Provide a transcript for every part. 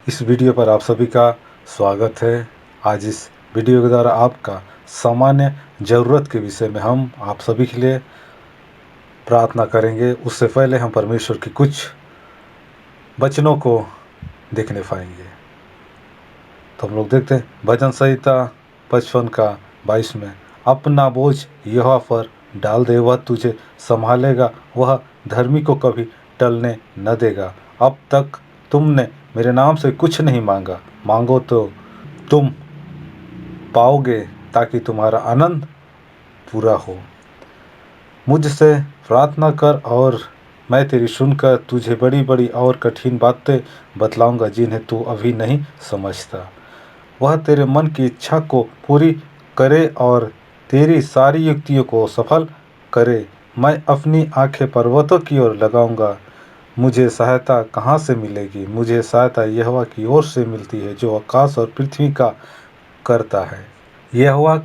इस वीडियो पर आप सभी का स्वागत है। आज इस वीडियो के द्वारा आपका सामान्य ज़रूरत के विषय में हम आप सभी के लिए प्रार्थना करेंगे। उससे पहले हम परमेश्वर की कुछ वचनों को देखने पाएंगे। तो हम लोग देखते हैं भजन संहिता 55 का 22 में, अपना बोझ यहोवा पर डाल दे, वह तुझे संभालेगा, वह धर्मी को कभी टलने न देगा। अब तक तुमने मेरे नाम से कुछ नहीं मांगा, मांगो तो तुम पाओगे, ताकि तुम्हारा आनंद पूरा हो। मुझसे प्रार्थना कर और मैं तेरी सुनकर तुझे बड़ी बड़ी और कठिन बातें बतलाऊंगा, जिन्हें तू अभी नहीं समझता। वह तेरे मन की इच्छा को पूरी करे और तेरी सारी युक्तियों को सफल करे। मैं अपनी आंखें पर्वतों की ओर लगाऊंगा। मुझे सहायता कहाँ से मिलेगी? मुझे सहायता यहोवा की ओर से मिलती है, जो आकाश और पृथ्वी का करता है। यहोवा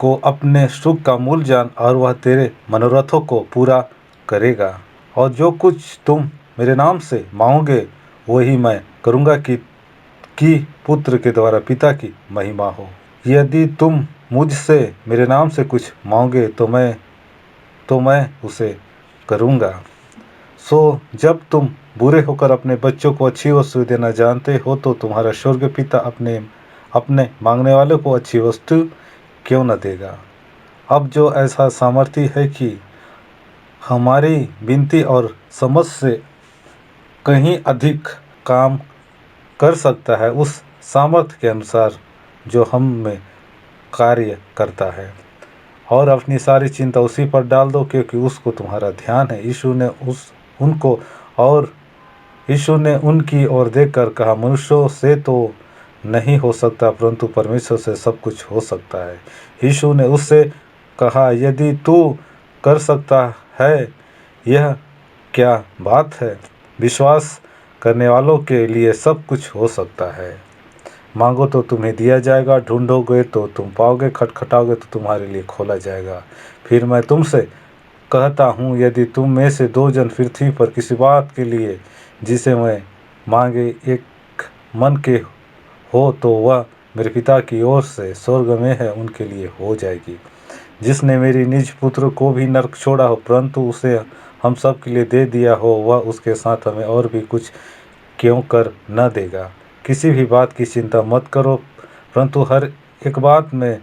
को अपने सुख का मूल जान, और वह तेरे मनोरथों को पूरा करेगा। और जो कुछ तुम मेरे नाम से मांगोगे, वही मैं करूँगा कि पुत्र के द्वारा पिता की महिमा हो। यदि तुम मुझसे मेरे नाम से कुछ मांगोगे तो मैं उसे करूँगा। सो जब तुम बुरे होकर अपने बच्चों को अच्छी वस्तु देना जानते हो, तो तुम्हारा स्वर्ग पिता अपने मांगने वालों को अच्छी वस्तु क्यों न देगा। अब जो ऐसा सामर्थ्य है कि हमारी विनती और समझ से कहीं अधिक काम कर सकता है, उस सामर्थ्य के अनुसार जो हम में कार्य करता है। और अपनी सारी चिंता उसी पर डाल दो, क्योंकि उसको तुम्हारा ध्यान है। यीशु ने उनकी ओर देखकर कहा, मनुष्यों से तो नहीं हो सकता, परंतु परमेश्वर से सब कुछ हो सकता है। यीशु ने उससे कहा, यदि तू कर सकता है, यह क्या बात है? विश्वास करने वालों के लिए सब कुछ हो सकता है। मांगो तो तुम्हें दिया जाएगा, ढूंढोगे तो तुम पाओगे, खटखटाओगे तो तुम्हारे लिए खोला जाएगा। फिर मैं तुमसे कहता हूँ, यदि तुम में से 2 जन पृथ्वी पर किसी बात के लिए जिसे मैं मांगे एक मन के हो, तो वह मेरे पिता की ओर से स्वर्ग में है, उनके लिए हो जाएगी। जिसने मेरी निज पुत्र को भी नरक छोड़ा हो, परंतु उसे हम सब के लिए दे दिया हो, वह उसके साथ हमें और भी कुछ क्यों कर न देगा। किसी भी बात की चिंता मत करो, परंतु हर एक बात में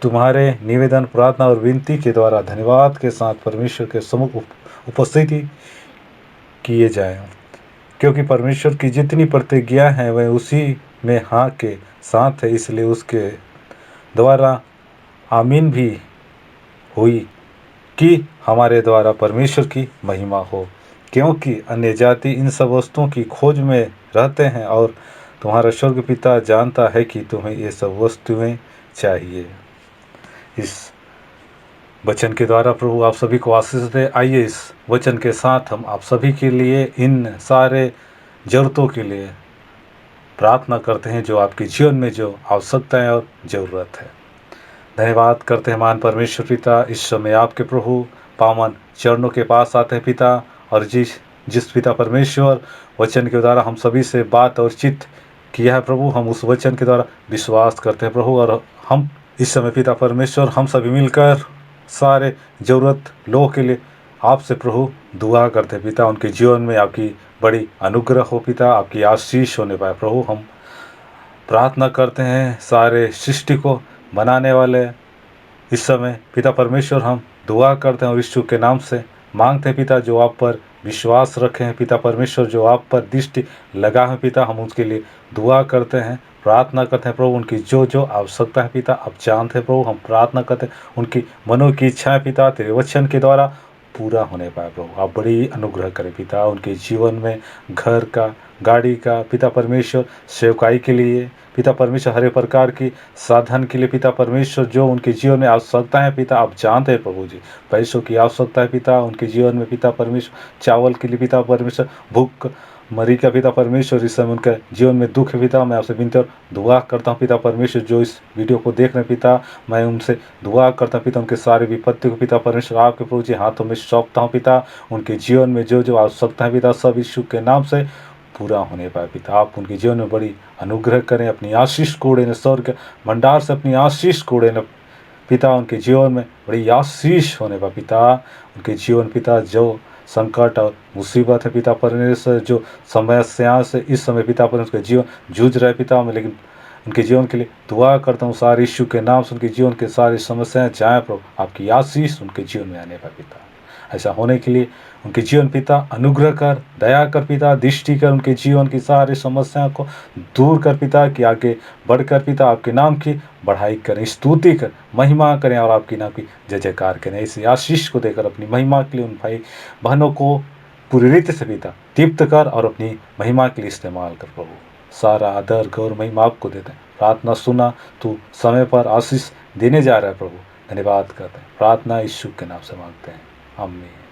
तुम्हारे निवेदन, प्रार्थना और विनती के द्वारा धन्यवाद के साथ परमेश्वर के सम्मुख उपस्थिति किए जाएं, क्योंकि परमेश्वर की जितनी प्रतिज्ञा है वह उसी में हाँ के साथ है। इसलिए उसके द्वारा आमीन भी हुई कि हमारे द्वारा परमेश्वर की महिमा हो, क्योंकि अन्य जाति इन सब वस्तुओं की खोज में रहते हैं, और तुम्हारा स्वर्ग पिता जानता है कि तुम्हें ये सब वस्तुएं चाहिए। इस वचन के द्वारा प्रभु आप सभी को आशीष दे। आइए इस वचन के साथ हम आप सभी के लिए, इन सारे ज़रूरतों के लिए प्रार्थना करते हैं, जो आपके जीवन में जो आवश्यकताएं और ज़रूरत है। धन्यवाद करते हैं महान परमेश्वर पिता, इस समय आपके प्रभु पावन चरणों के पास आते हैं पिता, और जिस पिता परमेश्वर वचन के द्वारा हम सभी से बात और चित किया है प्रभु, हम उस वचन के द्वारा विश्वास करते हैं प्रभु। और हम इस समय पिता परमेश्वर हम सभी मिलकर सारे ज़रूरत लोगों के लिए आपसे प्रभु दुआ करते हैं पिता, उनके जीवन में आपकी बड़ी अनुग्रह हो पिता, आपकी आशीष होने पाए प्रभु। हम प्रार्थना करते हैं सारे सृष्टि को बनाने वाले इस समय पिता परमेश्वर, हम दुआ करते हैं और यीशु के नाम से मांगते हैं पिता, जो आप पर विश्वास रखे हैं पिता परमेश्वर, जो आप पर दृष्टि लगा है पिता, हम उसके लिए दुआ करते हैं, प्रार्थना करते हैं प्रभु। उनकी जो जो आवश्यकता है पिता आप जानते हैं प्रभु, हम प्रार्थना करते हैं उनकी मनों की इच्छाएं पिता तेरे वचन के द्वारा पूरा होने पाए प्रभु। आप बड़ी अनुग्रह करें पिता, उनके जीवन में घर का, गाड़ी का पिता परमेश्वर, सेवकाई के लिए पिता परमेश्वर, हर एक प्रकार की साधन के लिए पिता परमेश्वर, जो उनके जीवन में आवश्यकता है पिता आप जानते हैं प्रभु जी। पैसों की आवश्यकता है पिता उनके जीवन में पिता परमेश्वर, चावल के लिए पिता परमेश्वर, भूख मरी का पिता परमेश्वर, इस समय उनके जीवन में दुख है पिता, मैं आपसे विनती और दुआ करता हूँ पिता परमेश्वर, जो इस वीडियो को देख रहे हैं पिता, मैं उनसे दुआ करता हूँ पिता, उनके सारे विपत्ति को पिता परमेश्वर आपके प्रभु जी हाथों में सौंपता हूँ पिता। उनके जीवन में जो जो आवश्यकता है पिता सब यीशु के नाम से पूरा होने पाए पिता। आप उनके जीवन में बड़ी अनुग्रह करें, अपनी आशीष कोड़े न स्वर्ग भंडार से अपनी आशीष कोड़े न पिता। उनके जीवन में बड़ी आशीष होने पाए पिता। उनके जीवन पिता जो संकट और मुसीबत है पिता परमेश्वर, जो समस्या से इस समय पिता परमेश्वर उनके जीवन जूझ रहे पिता में, लेकिन उनके जीवन के लिए दुआ करता हूँ सारे यीशु के नाम से उनके जीवन के सारी समस्याएं जाए प्रभु। आपकी आशीष उनके जीवन में आने पाए पिता। ऐसा होने के लिए उनके जीवन पिता अनुग्रह कर, दया कर पिता, दृष्टि कर, उनके जीवन की सारी समस्याओं को दूर कर पिता, कि आगे बढ़कर पिता आपके नाम की बढ़ाई करें, स्तुति कर, महिमा करें और आपके नाम की जय जयकार करें। इस आशीष को देकर अपनी महिमा के लिए उन भाई बहनों को पूरी रीति से पिता दीप्त कर और अपनी महिमा के लिए इस्तेमाल कर प्रभु। सारा आदर गौर महिमा आपको देते हैं। प्रार्थना सुना, तू समय पर आशीष देने जा रहा है प्रभु। धन्यवाद करते हैं। प्रार्थना यीशु के नाम से मांगते हैं, आमीन।